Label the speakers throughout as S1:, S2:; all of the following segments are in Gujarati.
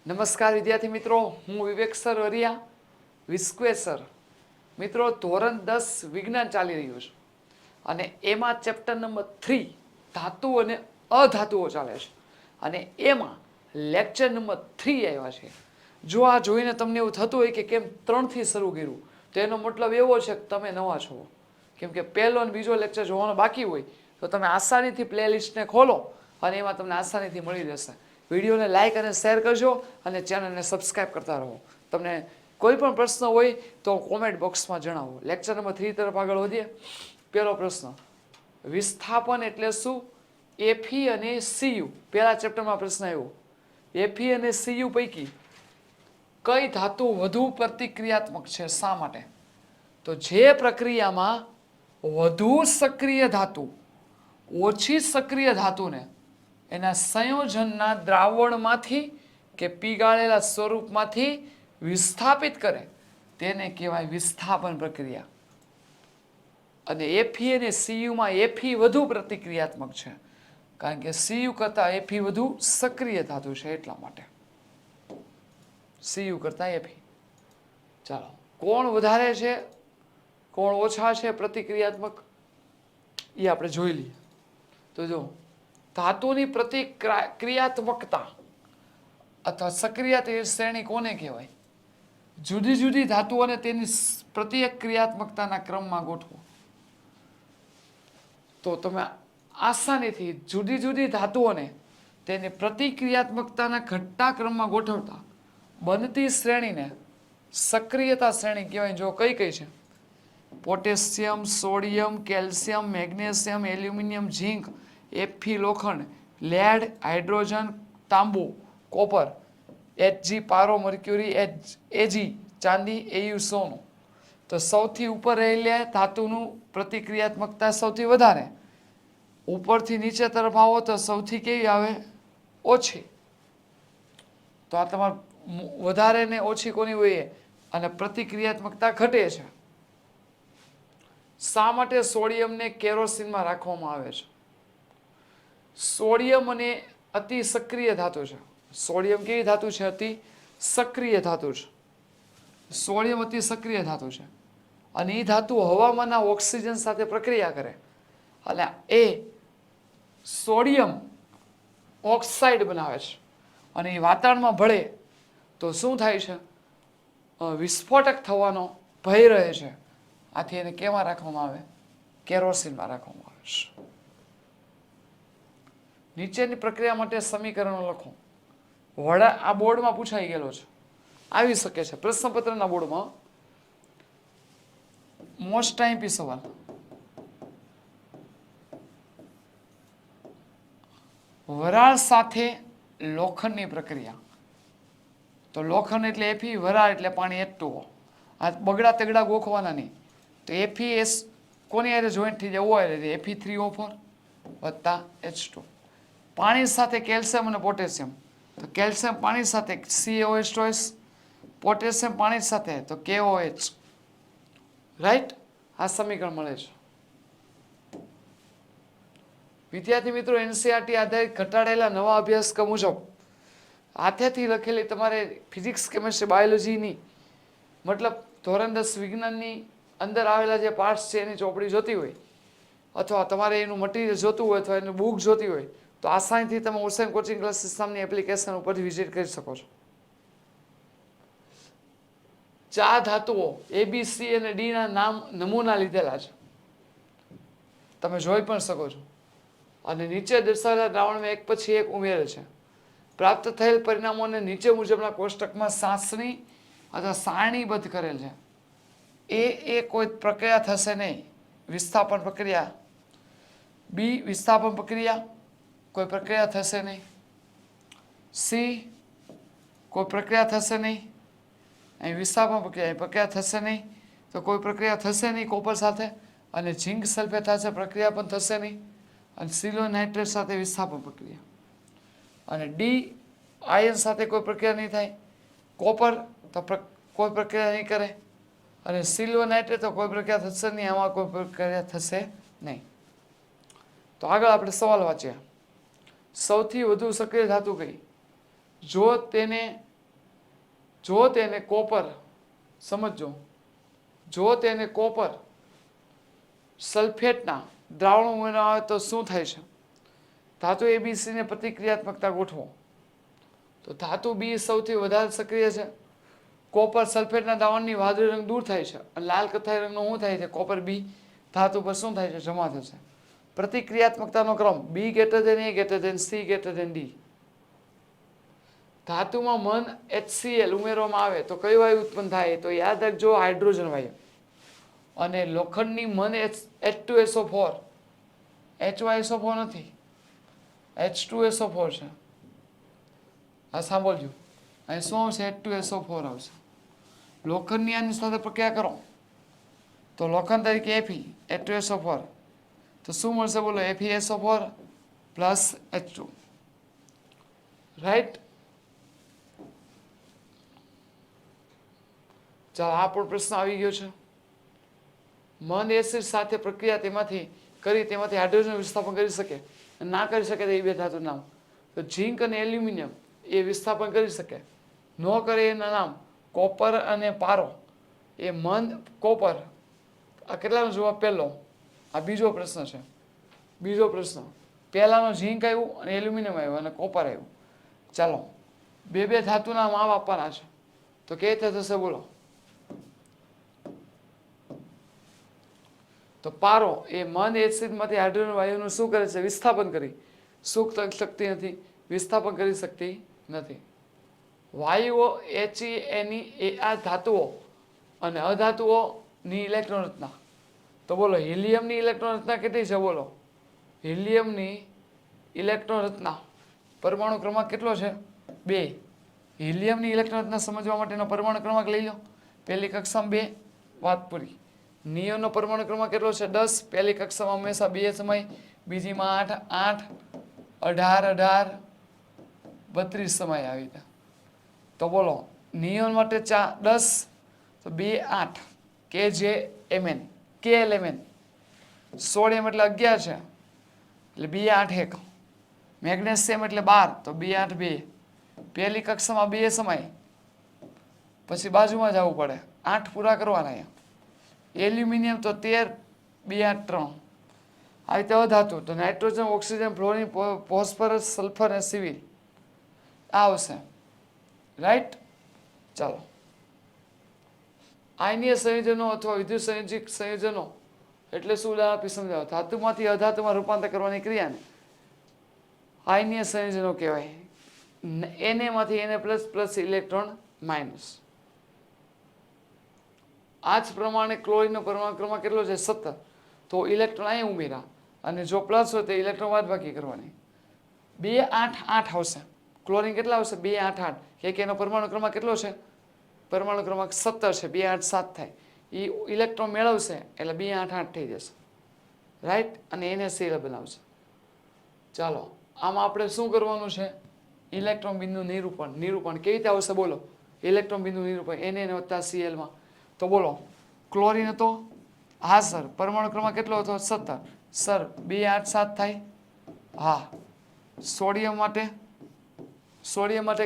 S1: નમસ્કાર વિદ્યાર્થી મિત્રો, હું વિવેક સર વરિયા, વિસ્ક્વે સર. મિત્રો, ધોરણ 10 વિજ્ઞાન ચાલી રહ્યું છે અને એમાં ચેપ્ટર નંબર 3 ધાતુ અને અધાતુઓ ચાલે છે અને એમાં લેક્ચર નંબર 3 આવ્યા છે. જો આ જોઈને તમને એવું થતું હોય કે કેમ 3 થી શરૂ કર્યું, તો એનો મતલબ એવો છે કે તમે નવા છો. કેમ કે પહેલો અને બીજો લેક્ચર જોવાનો બાકી હોય તો તમે આસાનીથી પ્લેલિસ્ટને ખોલો અને એમાં તમને આસાનીથી મળી જશે. વિડીયોને લાઇક અને શેર કરજો અને ચેનલને સબસ્ક્રાઈબ કરતા રહો. તમને કોઈ પણ પ્રશ્ન હોય તો કોમેન્ટ બોક્સમાં જણાવો. લેક્ચર નંબર 3 તરફ આગળ વધીએ. પહેલો પ્રશ્ન, વિસ્થાપન એટલે શું? એફી અને સીયુ. પહેલા ચેપ્ટરમાં પ્રશ્ન આવ્યો, એફી અને સીયુ પૈકી કઈ ધાતુ વધુ પ્રતિક્રિયાત્મક છે? શા માટે? તો જે પ્રક્રિયામાં વધુ સક્રિય ધાતુ ઓછી સક્રિય ધાતુને એના સંયોજનના દ્રાવણમાંથી કે પીગાળેલા સ્વરૂપમાંથી વિસ્થાપિત કરે તેને કહેવાય વિસ્થાપન પ્રક્રિયા. અને એફી અને સીયુમાં એફી વધુ પ્રતિક્રિયાત્મક છે, કારણ કે સીયુ કરતાં એફી વધુ સક્રિય ધાતુ છે, એટલા માટે સીયુ કરતાં એફી. ચાલો, કોણ વધારે છે કોણ ઓછા છે પ્રતિક્રિયાત્મક એ આપણે જોઈ લઈએ. તો જો, ધાતુની પ્રતિક્રિયાત્મકતા અથવા સક્રિયતા શ્રેણી કોને કહેવાય? જુદી જુદી ધાતુઓને તેની પ્રતિક્રિયાત્મકતાના ક્રમમાં ગોઠવો તો તમે આસાનીથી જુદી જુદી ધાતુઓને તેની પ્રતિક્રિયાત્મકતાના ઘટતા ક્રમમાં ગોઠવતા બનતી શ્રેણીને સક્રિયતા શ્રેણી કહેવાય. જો કઈ કઈ છે? Potassium, sodium, calcium, magnesium, aluminium, zinc, FE લોખંડ, લેડ, હાઇડ્રોજન, તાંબુ, કોપર, એચજી પારો, મર્ક્યુરી, એજી ચાંદી, એયુ સોનું. તો સૌથી ઉપર રહેલી ધાતુનું પ્રતિક્રિયાત્મકતા સૌથી વધારે. ઉપરથી નીચે તરફ આવો તો સૌથી કેવી આવે? ઓછી. તો આ તમારે વધારે ને ઓછી કોની હોય? અને પ્રતિક્રિયાત્મકતા ઘટે છે. શા માટે સોડિયમને કેરોસીનમાં રાખવામાં આવે છે? સોડિયમ અને અતિ સક્રિય ધાતુ છે. સોડિયમ કેવી ધાતુ છે? અતિ સક્રિય ધાતુ છે. સોડિયમ અતિ સક્રિય ધાતુ છે અને એ ધાતુ હવામાનના ઓક્સિજન સાથે પ્રક્રિયા કરે અને એ સોડિયમ ઓક્સાઇડ બનાવે છે અને એ વાતાવરણમાં ભળે તો શું થાય છે? વિસ્ફોટક થવાનો ભય રહે છે. આથી એને કેમાં રાખવામાં આવે? કેરોસીનમાં રાખવામાં આવે છે. નીચેની પ્રક્રિયા માટે સમીકરણો લખો. વડા આ બોર્ડમાં પૂછાઈ ગયેલો છે, આવી શકે છે પ્રશ્નપત્રના બોર્ડમાં. મોસ્ટ ટાઈમ સવાલ. વરાળ સાથે લોખંડની પ્રક્રિયા. તો લોખંડ એટલે એફી, વરાળ એટલે પાણી H2O. આ બગડા તગડા ગોખવાના નહીં. તો એફી એસ કોની હારે જોઈન્ટ થઈ જાય? હોય Fe3O4 વત્તા H2. પાણી સાથે કેલ્શિયમ અને પોટેશિયમ. તો કેલ્શિયમ પાણી સાથે CaOH2, પોટેશિયમ પાણી સાથે તો KOH. રાઈટ? આ સમીકરણ મળે છે. વિદ્યાર્થી મિત્રો, એનસીઆરટી આધારિત ઘટાડેલા નવા અભ્યાસક્રમ મુજબ હાથેથી લખેલી તમારે ફિઝિક્સ, કેમેસ્ટ્રી, બાયોલોજીની મતલબ ધોરણ 10 વિજ્ઞાનની અંદર આવેલા જે પાર્ટ્સ છે એની ચોપડી જોતી હોય અથવા તમારે એનું મટીરિયલ જોતું હોય અથવા એનું બુક જોતી હોય તો આસાનીથી તમે ઓશન કોચિંગ ક્લાસીસ નામની એપ્લિકેશન ઉપરથી વિઝિટ કરી શકો છો. 4 ધાતુઓ A, B, C અને D ના નામ નમૂના લીધેલા છે, તમે જોઈ પણ શકો છો અને નીચે દર્શાવેલા દ્રાવણમાં એક પછી એક ઉમેરે છે. પ્રાપ્ત થયેલ પરિણામોને નીચે મુજબના કોષ્ટકમાં સાસણી અથવા સારણીબદ્ધ કરેલ છે. એ કોઈ પ્રક્રિયા થશે નહીં, વિસ્થાપન પ્રક્રિયા. બી, વિસ્થાપન પ્રક્રિયા, કોઈ પ્રક્રિયા થશે નહીં. સી, કોઈ પ્રક્રિયા થશે નહીં. અહીં વિસ્થાપન પ્રક્રિયા, પ્રક્રિયા થશે નહીં તો કોઈ પ્રક્રિયા થશે નહીં કોપર સાથે. અને ઝીંક સલ્ફેટ સાથે પ્રક્રિયા પણ થશે નહીં. અને સિલ્વર નાઇટ્રેટ સાથે વિસ્થાપન પ્રક્રિયા. અને ડી, આયન સાથે કોઈ પ્રક્રિયા નહીં થાય. કોપર તો કોઈ પ્રક્રિયા નહીં કરે. અને સિલ્વર નાઇટ્રેટ તો કોઈ પ્રક્રિયા થશે નહીં, આમાં કોઈ પ્રક્રિયા થશે નહીં. તો આગળ આપણે સવાલ વાંચ્યા. સૌથી વધુ સક્રિય ધાતુ કઈ? જો તેને જો તેને કોપર, સમજો, જો તેને કોપર સલ્ફેટના દ્રાવણો ઉમેરવામાં આવે તો શું થાય છે? ધાતુ ABC ને પ્રતિક્રિયાત્મકતા ગોઠવો. તો ધાતુ બી સૌથી વધારે સક્રિય છે. કોપર સલ્ફેટના દ્રાવણની વાદળી રંગ દૂર થાય છે અને લાલ કથ્થાઈ રંગનો શું થાય છે? કોપર બી ધાતુ પર શું થાય છે? જમા થશે. પ્રતિક્રિયાત્મકતાનો ક્રમ B greater than A, C D. ધાતુમાં મન HCl ઉમેરવામાં આવે તો કઈ વાયુ ઉત્પન્ન થાય? તો યાદ રાખજો, હાઇડ્રોજન વાયુ. અને લોખંડની મન H2SO4, HYSO4 નથી, H2SO4 છે. આ સાંભળજો, અહીં શું આવશે? H2SO4 આવશે. લોખંડની આની સાથે પ્રક્રિયા કરો તો લોખંડ તરીકે Fe, H2SO4, તો શું મળશે? બોલો, FeSO4 પ્લસ H2, રાઈટ? ચાલો, આ પણ પ્રશ્ન આવી ગયો છે. મન એસિડ સાથે પ્રક્રિયા તેમાંથી હાઇડ્રોજન વિસ્થાપન કરી શકે, ના કરી શકે તો એ બે ધાતુ નામ. તો ઝીંક અને એલ્યુમિનિયમ એ વિસ્થાપન કરી શકે, ન કરે એના નામ કોપર અને પારો. એ મન કોપર, આ કેટલાનો જવાબ? પહેલો. આ બીજો પ્રશ્ન છે. બીજો પ્રશ્ન, પહેલાનો ઝીંક આવ્યું અને એલ્યુમિનિયમ આવ્યું અને કોપર આવ્યું. ચાલો, બે ધાતુના નામ આપવાના છે, તો કઈ રીતે થશે? બોલો. તો પારો એ મન એસિડમાંથી હાઇડ્રોજન વાયુનું શું કરે છે? વિસ્થાપન કરી. શું કરી શકતી નથી? વિસ્થાપન કરી શકતી નથી. વાયુઓ HE આ ધાતુઓ અને અધાતુઓની ઇલેક્ટ્રોન રચના. તો બોલો, હિલિયમની ઇલેક્ટ્રોન રચના કેટલી છે? બોલો, હિલિયમની ઇલેક્ટ્રોન રચના પરમાણુ ક્રમાંક કેટલો છે? 2. હિલિયમની ઇલેક્ટ્રોન રચના સમજવા માટેનો પરમાણુ ક્રમાંક લઈ લો. પહેલી કક્ષામાં 2, વાત પૂરી. નિયોનનો પરમાણુ ક્રમાંક કેટલો છે? 10. પહેલી કક્ષામાં હંમેશા 2 સમય, બીજીમાં 8, 18, 32 સમય આવી ગયા. તો બોલો, નિયોન માટે 10, તો 2, 8, KJMN, KLMN. સોડિયમ એટલે 11 છે, એટલે 2, 8, 1. મેગ્નેશિયમ એટલે 12, તો 2, 8, 2. પહેલી કક્ષામાં 2 સમય, પછી બાજુમાં જવું પડે, 8 પૂરા કરવાના અહીંયા. એલ્યુમિનિયમ તો 13, 2, 8, 3. આ રીતે અધાતુ તો nitrogen, oxygen, fluorine, phosphorus, sulphur અને સિવિલ આ આવશે, રાઈટ? ચાલો, આયનીય સંયોજનો અથવા વિદ્યુત સંયોજિત સંયોજનો એટલે શું? ઉદાહરણ આપી સમજાવો. ધાતુમાંથી અધાતુમાં રૂપાંતર કરવાની ક્રિયાને આયનીય સંયોજનો કહેવાય. Na માંથી Na++ ઇલેક્ટ્રોન માઇનસ. આ જ પ્રમાણે ક્લોરીનનો પરમાણુ ક્રમાંક કેટલો છે? 17. તો ઇલેક્ટ્રોન અહીં ઉમેરા અને જો પ્લસ હોય તો ઇલેક્ટ્રોન બાદબાકી કરવાની. 2, 8, 8 આવશે. ક્લોરીન કેટલા આવશે? 2, 8, 8. કે એનો પરમાણુ ક્રમાંક કેટલો છે? પરમાણુ ક્રમાંક 17 છે. 2, 8, 7 થાય. એ ઇલેક્ટ્રોન મેળવશે એટલે 2, 8, 8 થઈ જશે, રાઈટ? અને NaCl બનાવશે. ચાલો, આમાં આપણે શું કરવાનું છે? ઇલેક્ટ્રોન બિંદુ નિરૂપણ કેવી રીતે આવશે? બોલો, ઇલેક્ટ્રોન બિંદુ નિરૂપણ Na + Cl માં. તો બોલો, ક્લોરીન હતો, હા સર, પરમાણુ ક્રમાંક કેટલો હતો? 17. સર, 2, 8, 7 થાય, હા. સોડિયમ માટે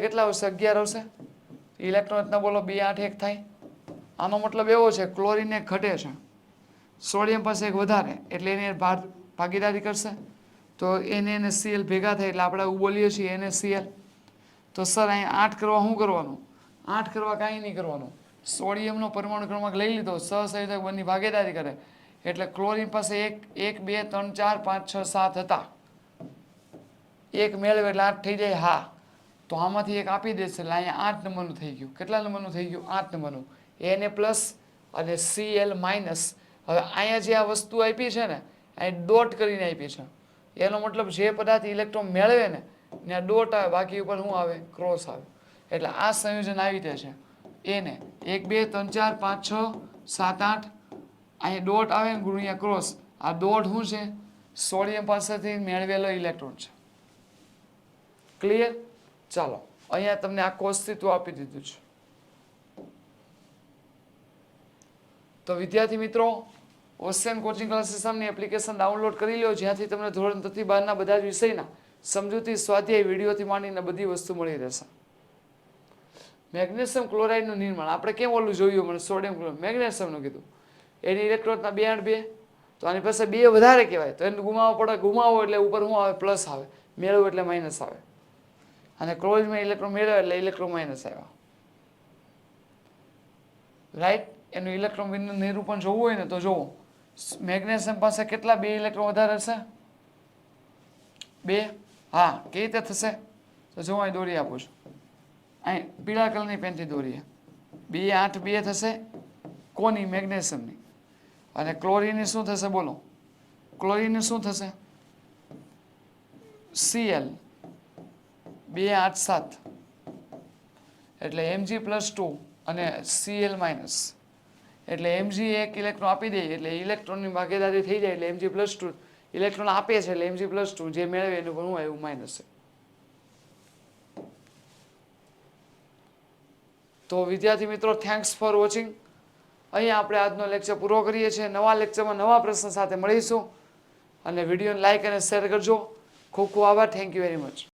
S1: કેટલા આવશે? 11 આવશે. ઇલેક્ટ્રોન રચના બોલો, 2, 8, 1 થાય. આનો મતલબ એવો છે, ક્લોરીન એક ઘટે છે, સોડિયમ પાસે એક વધારે, એટલે એને ભાગીદારી કરશે. તો Na અને Cl ભેગા થાય એટલે આપણે એવું બોલીએ છીએ NaCl. તો સર, અહીંયા 8 કરવા શું કરવાનું? 8 કરવા કાંઈ નહીં કરવાનું. સોડિયમનો પરમાણુ ક્રમાંક લઈ લીધો, સહસંયોજક બંને ભાગીદારી કરે, એટલે ક્લોરીન પાસે 1, 2, 3, 4, 5, 6, 7 હતા. 1 મેળવે એટલે 8 થઈ જાય, હા. તો આમાંથી એક આપી દેશે એટલે અહીંયા 8 નંબરનું થઈ ગયું. કેટલા નંબરનું થઈ ગયું? 8 નંબરનું. Na+ અને Cl-. હવે અહીંયા જે આ વસ્તુ આપી છે ને, અહીં ડોટ કરીને આપી છે. એનો મતલબ જે પદાર્થ ઇલેક્ટ્રોન મેળવે ને ત્યાં ડોટ આવે, બાકી ઉપર શું આવે? ક્રોસ આવે. એટલે આ સંયોજન આવી રીતે છે. Na 1, 2, 3, 4, 5, 6, 7, 8. અહીં ડોટ આવે ને ગુણ્યા ક્રોસ. આ ડોટ શું છે? સોડિયમ પાસેથી મેળવેલો ઇલેક્ટ્રોન છે. ક્લિયર? ચાલો, અહીંયા તમને આખું અસ્તિત્વ આપી દીધું છે. તો વિદ્યાર્થી મિત્રો, ઓશિયન કોચિંગ ક્લાસીસ નામની એપ્લિકેશન ડાઉનલોડ કરી લો, જ્યાંથી તમને ધોરણ 3 થી 12ના બધા જ વિષયના સમજૂતી, સ્વાધ્યાય, વિડીયોથી માંડીને બધી વસ્તુ મળી રહેશે. મેગ્નેશિયમ ક્લોરાઇડનું નિર્માણ આપણે કેમ ઓલું જોયું મને સોડિયમ ક્લોરાઇડ મેગ્નેશિયમનું કીધું એની ઇલેક્ટ્રોનના 2 8 2 તો આની પાસે 2 વધારે કહેવાય તો એને ગુમાવો એટલે ઉપર શું આવે પ્લસ આવે મેળવો એટલે માઇનસ આવે અને ક્લોરીનમાં ઇલેક્ટ્રોન મેળવે એટલે ઇલેક્ટ્રોન માઇનસ આવ્યા રાઈટ એનું ઇલેક્ટ્રોન નિરૂપણ જોવું હોય ને તો જોવો મેગ્નેશિયમ પાસે કેટલા 2 ઇલેક્ટ્રોન વધારે હશે 2 હા કેવી રીતે થશે તો જો અહીં દોરી આપું છું અહીં પીળા કલરની પેનથી દોરીએ 2 8 2 થશે કોની મેગ્નેશિયમની અને ક્લોરીનની શું થશે બોલો ક્લોરીનની શું થશે Cl 2 8 7 એટલે Mg+2 અને Cl- એટલે Mg એક ઇલેક્ટ્રોન આપી દે એટલે ઇલેક્ટ્રોનની ભાગીદારી થઈ જાય એટલે Mg+2 ઇલેક્ટ્રોન આપે છે એટલે Mg+2 જે મેળવે એનું પણ એવું માઇનસ છે તો વિદ્યાર્થી મિત્રો થેન્ક્સ ફોર વોચિંગ અહીંયા આપણે આજનો લેક્ચર પૂરો કરીએ છીએ નવા લેક્ચરમાં નવા પ્રશ્ન સાથે મળીશું અને વિડીયોને લાઇક અને શેર કરજો ખૂબ ખૂબ આભાર થેન્ક યુ વેરી મચ